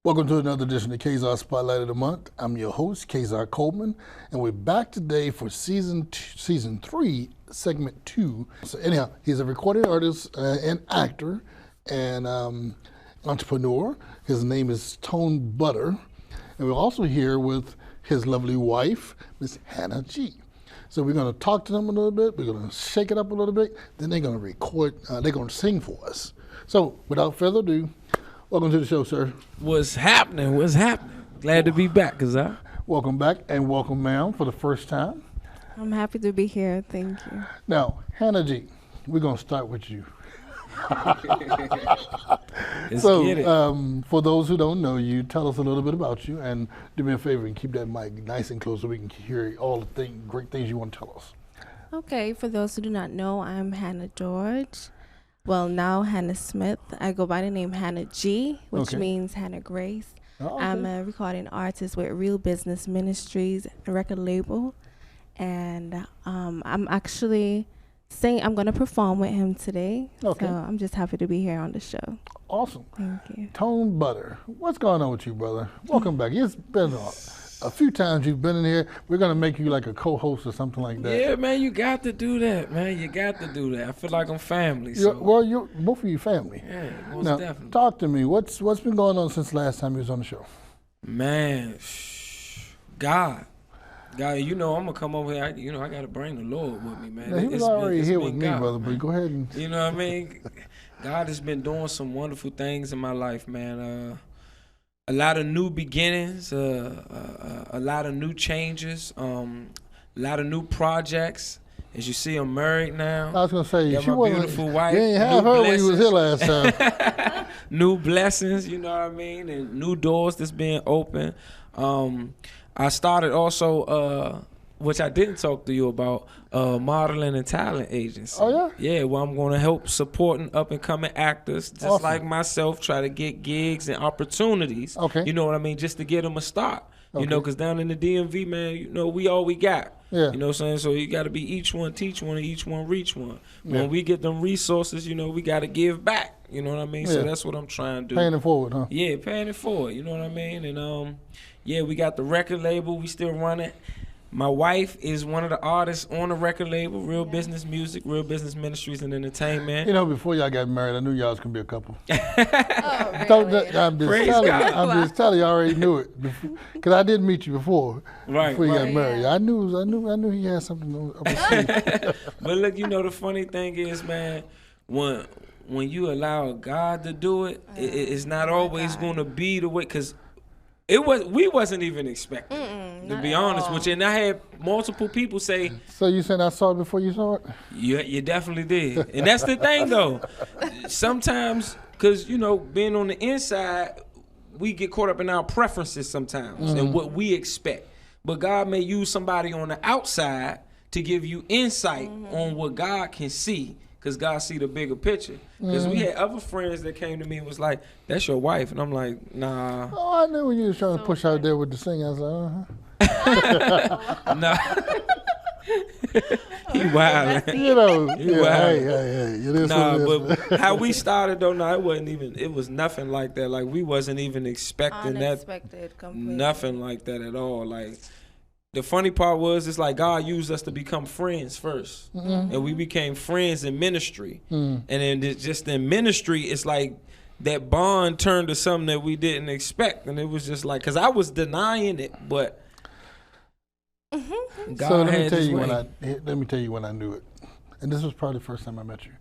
Welcome to another edition of ZARR Spotlight of the Month. I'm your host, ZARR Coleman, and we're back today for season 3, segment 2. So anyhow, he's a recording artist and actor and entrepreneur. His name is BuTTa, and we're also here with his lovely wife, Miss Hanah G. So we're going to talk to them a little bit. We're going to shake it up a little bit. Then they're going to record. They're going to sing for us. So without further ado, welcome to the show, sir. What's happening? What's happening? Glad to be back, ZARR. Welcome back, and welcome, ma'am, for the first time. I'm happy to be here. Thank you. Now, Hanah G, we're going to start with you. So, for those who don't know you, tell us a little bit about you, and do me a favor and keep that mic nice and close so we can hear all the great things you want to tell us. Okay, for those who do not know, I'm Hanah George. Well, now Hanah Smith. I go by the name Hanah G, which means Hanah Grace. Oh, okay. I'm a recording artist with Real Business Ministries, a record label. And I'm actually saying I'm going to perform with him today. Okay. So I'm just happy to be here on the show. Awesome. Thank you. BuTTa, what's going on with you, brother? Welcome back. It's been a few times you've been in here. We're going to make you like a co-host or something like that. Yeah, man, you got to do that, man. You got to do that. I feel like I'm family. So. You're both of you family. Yeah, most now, definitely. Talk to me. What's been going on since last time you was on the show? Man, God, you know I'm gonna come over here. I gotta bring the Lord with me, man. Now, he was already here with me, God, brother. But go ahead and. You know what I mean? God has been doing some wonderful things in my life, man. A lot of new beginnings, a lot of new changes, a lot of new projects. As you see, I'm married now. I was gonna say got she my wasn't. beautiful wife. You ain't have her when you was here last time. New blessings, you know what I mean, and new doors that's being opened. I started also, which I didn't talk to you about, modeling and talent agency. Oh yeah. Yeah, well, I'm going to help supporting up and coming actors, just Awesome. like myself, try to get gigs and opportunities. Okay. You know what I mean, just to get them a start. Okay. You know, because down in the DMV, man, you know, we all we got. Yeah. You know what I'm saying? So you got to be each one teach one and each one reach one. Yeah. When we get them resources, you know, we got to give back. You know what I mean? Yeah. So that's what I'm trying to do. Paying it forward, huh? Yeah, paying it forward. You know what I mean? And yeah, we got the record label. We still run it. My wife is one of the artists on the record label, Real Business Music, Real Business Ministries and Entertainment. You know, before y'all got married, I knew y'all was gonna be a couple. Oh, really? I'm just telling you, I already knew it because I did meet you before. Right, Before you right. got married, Yeah. I knew he had something up his sleeve. But look, you know, the funny thing is, man, when you allow God to do it, it's not always going to be the way, because we wasn't even expecting it, to be honest with you. And I had multiple people say, So you saying I saw it before you saw it? you definitely did. And that's the thing, though. Sometimes, because, you know, being on the inside, we get caught up in our preferences sometimes and what we expect. But God may use somebody on the outside to give you insight on what God can see, because God see the bigger picture. Because we had other friends that came to me and was like, that's your wife. And I'm like, nah. Oh, I knew when you was trying to push out there with the singing. I was like, Nah. He wild. You know, You yeah, wild. hey, it is Nah, what it is. but how we started though, it was nothing like that. Like, we wasn't even expecting Unexpected, completely. nothing like that at all. Like, the funny part was, it's like God used us to become friends first, and we became friends in ministry, and then just in ministry, it's like that bond turned to something that we didn't expect, and it was just like, because I was denying it, but God So let me had tell his you way. let me tell you when I knew it, and this was probably the first time I met you.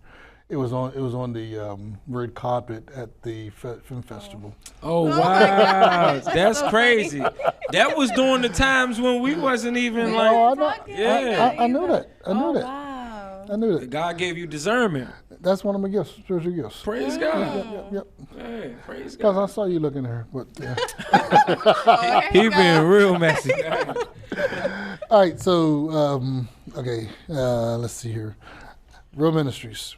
It was on the red carpet at the film festival. Oh wow, that's crazy. That was during the times when we wasn't even like. Oh, I know. Yeah. I knew that. I knew that. Wow. I knew that. God gave you discernment. That's one of my gifts, spiritual gifts. Praise God. Yep. Hey, praise Because God. I saw you looking at her, but yeah. He being real messy. All right, so okay, let's see here. Real Ministries.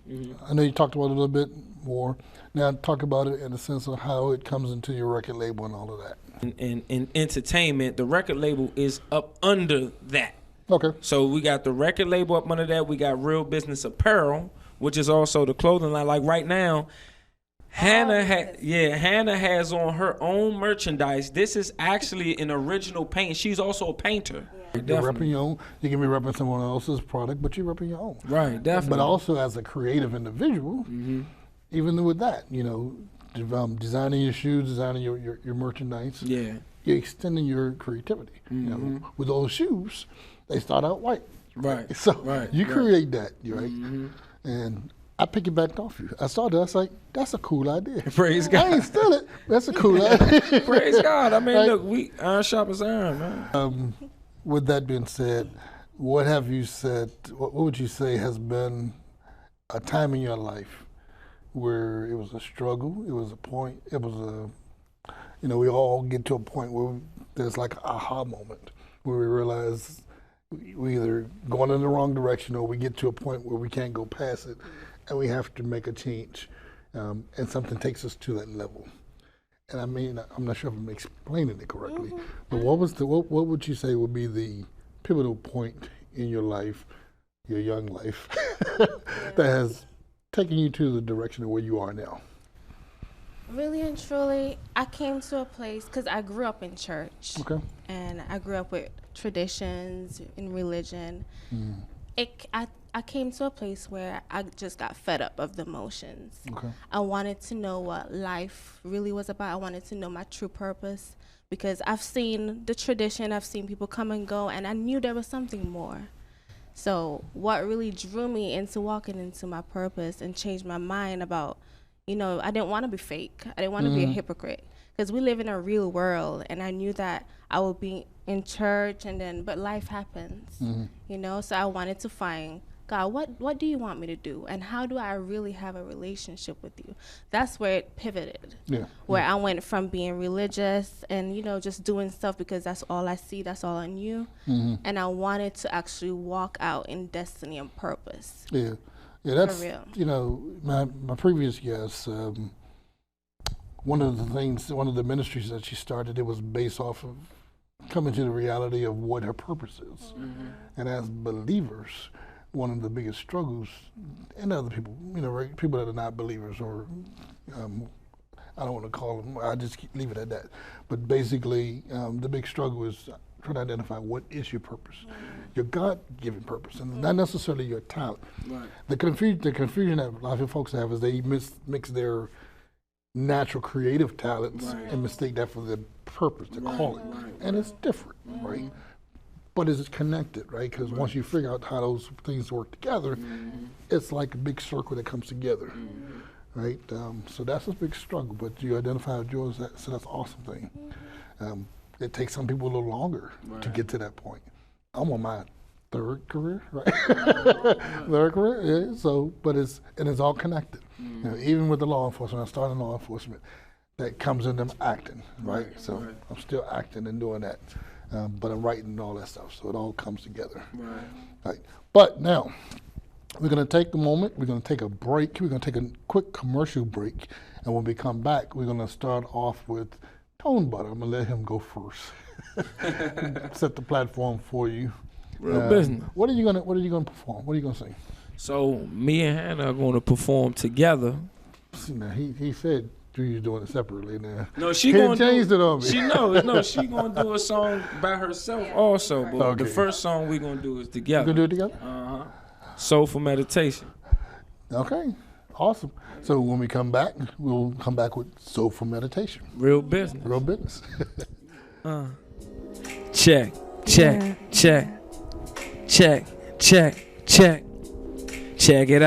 I know you talked about it a little bit more. Now talk about it in the sense of how it comes into your record label and all of that. In entertainment, the record label is up under that. Okay. So we got the record label up under that. We got Real Business Apparel, which is also the clothing line. Like right now, Hanah has on her own merchandise. This is actually an original paint. She's also a painter. You're repping your own. You can be repping someone else's product, but you're repping your own. Right, definitely. But also as a creative individual, even with that, you know, designing your shoes, designing your merchandise. Yeah. You're extending your creativity. You know, with those shoes, they start out white. Right. So you create that, right? And I piggybacked off you. I saw that. I was like, that's a cool idea. Praise God. I ain't steal it. That's a cool idea. Praise God. I mean, Right. look, we iron sharpens iron, man. With that being said, what have you said, what would you say has been a time in your life where it was a struggle, it was a point, it was a, you know, we all get to a point where there's like an aha moment where we realize we either going in the wrong direction or we get to a point where we can't go past it and we have to make a change, and something takes us to that level. And I mean, I'm not sure if I'm explaining it correctly, but what would you say would be the pivotal point in your life, your young life, that has taken you to the direction of where you are now? Really and truly, I came to a place because I grew up in church. Okay. And I grew up with traditions in religion. I came to a place where I just got fed up of the motions. Okay. I wanted to know what life really was about. I wanted to know my true purpose because I've seen the tradition, I've seen people come and go, and I knew there was something more. So what really drew me into walking into my purpose and changed my mind about, you know, I didn't want to be fake. I didn't want to be a hypocrite because we live in a real world, and I knew that I would be in church but life happens, you know? So I wanted to find, God, what do you want me to do? And how do I really have a relationship with you? That's where it pivoted. Where I went from being religious and, you know, just doing stuff because that's all I see, that's all I knew. And I wanted to actually walk out in destiny and purpose. Yeah, that's, For real. you know, my previous guest, one of the ministries that she started, it was based off of coming to the reality of what her purpose is. And as believers, one of the biggest struggles, and other people, you know, people that are not believers, or I don't want to call them, I just leave it at that. But basically, the big struggle is trying to identify what is your purpose, your God-given purpose, and not necessarily your talent. The confusion that a lot of folks have is they mix their natural creative talents and mistake that for their purpose, their calling, and it's different, right? But it's connected, right? Because once you figure out how those things work together, it's like a big circle that comes together, right? So that's a big struggle, but you identify with yours, so that's an awesome thing. It takes some people a little longer to get to that point. I'm on my third career, right? Third career, yeah. So, but it's all connected. You know, even with the law enforcement, I started in law enforcement. That comes in them acting, right? So I'm still acting and doing that. But I'm writing and all that stuff, so it all comes together. Right. But now, we're going to take a moment, we're going to take a break, we're going to take a quick commercial break, and when we come back, we're going to start off with Tone Butter. I'm going to let him go first. Set the platform for you. Real business. What are you going to perform? What are you going to sing? So me and Hanah are going to perform together. See, now, he said you're doing it separately now. No, she gonna gonna changed it on me. She knows. No, she gonna do a song by herself also. But the first song we gonna do is together. You gonna do it together? Soulful Meditation. Okay, awesome. So when we come back, we'll come back with Soulful Meditation. Real business. Real business. Check. Check it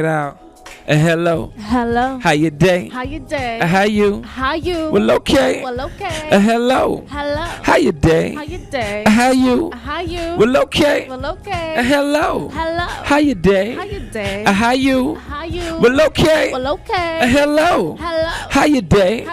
out. Hello. How you day? How you? Well, okay. Hello. How you day? How you? Well, okay. Hello. How you day? How you? Well, okay. Hello. How you day?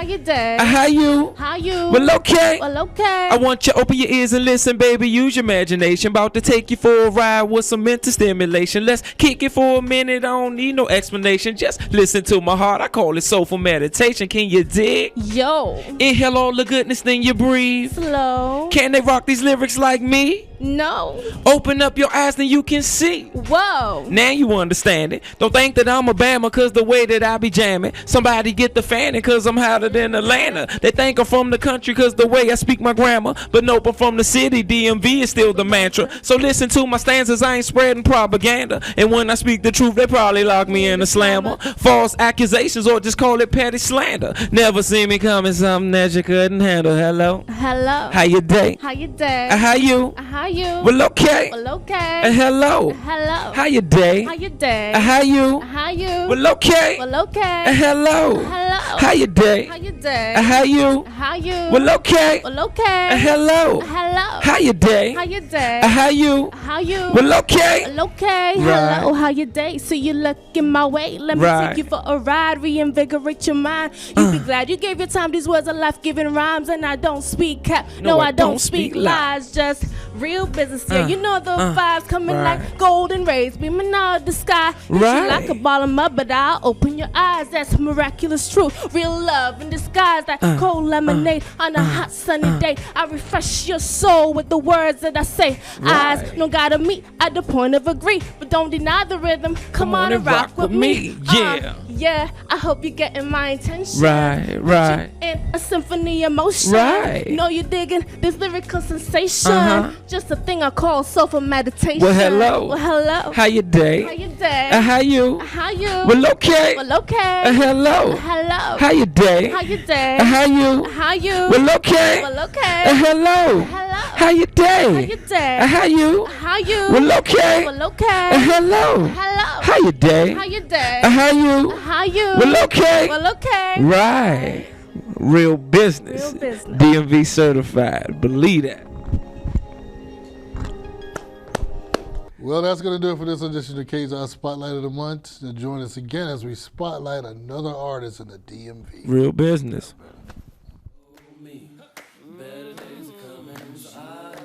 How you? Well, okay. I want you to open your ears and listen, baby. Use your imagination. About to take you for a ride with some mental stimulation. Let's kick it for a minute. I don't need no explanation. Just listen to my heart. I call it soulful meditation. Can you dig? Yo. Inhale all the goodness, then you breathe. Slow. Can they rock these lyrics like me? No. Open up your eyes, then you can see. Whoa. Now you understand it. Don't think that I'm a Bama cause the way that I be jamming. Somebody get the fanning cause I'm hotter than Atlanta. They think I'm from the country cause the way I speak my grammar. But nope, I'm from the city. DMV is still the mantra. So listen to my stanzas, I ain't spreading propaganda. And when I speak the truth, they probably lock me in a slammer. False accusations or just call it petty slander. Never see me coming something that you couldn't handle. Hello? Hello. How you day? How you day? How you? How you? Well, okay. Well, okay. Hello. Hello. How you day? How you day? How you? How you? Well, okay. Well, okay. Hello. Hello. How you day? How you day? How you? How you? Well, okay. Well, okay. Hello. Hello. How you day? How you day? How you? How you? Well, okay. Well, okay. Right. Hello. How you day? So you looking my way? Let me Right. take you for a ride, reinvigorate your mind. You be glad you gave your time. These words are life-giving rhymes, and I don't speak cap. No, I don't speak lies. Just real business. Yeah, you know the vibes coming Right. like golden rays beaming out of the sky. Hit you Right. like a ball of mud, but I'll open your eyes. That's miraculous truth. Real love in disguise, like cold lemonade on a hot sunny day. I refresh your soul with the words that I say. Eyes Right. no gotta meet at the point of agree, but don't deny the rhythm. Come on and rock with me. Yeah. Yeah, I hope you're getting my intention. Right, right. In a symphony of motion. Right. Know you're digging this lyrical sensation. Just a thing I call soulful meditation. Well, hello. Well, hello. How you day? How you day? How you? How you? Well, okay. Well, okay. Hello. Hello. How you day? How you day? How you? How you? Well, okay. Well, okay. Hello. Hello. How you day? How you day? How you? How you? Well, okay. Well, okay. Hello. Hello. How you day? How you day? How you? How you? Well, okay. Well, okay. Right. Real business. Real business. DMV certified. Believe that. Well, that's going to do it for this edition of ZARR Spotlight of the Month. Now join us again as we spotlight another artist in the DMV. Real business.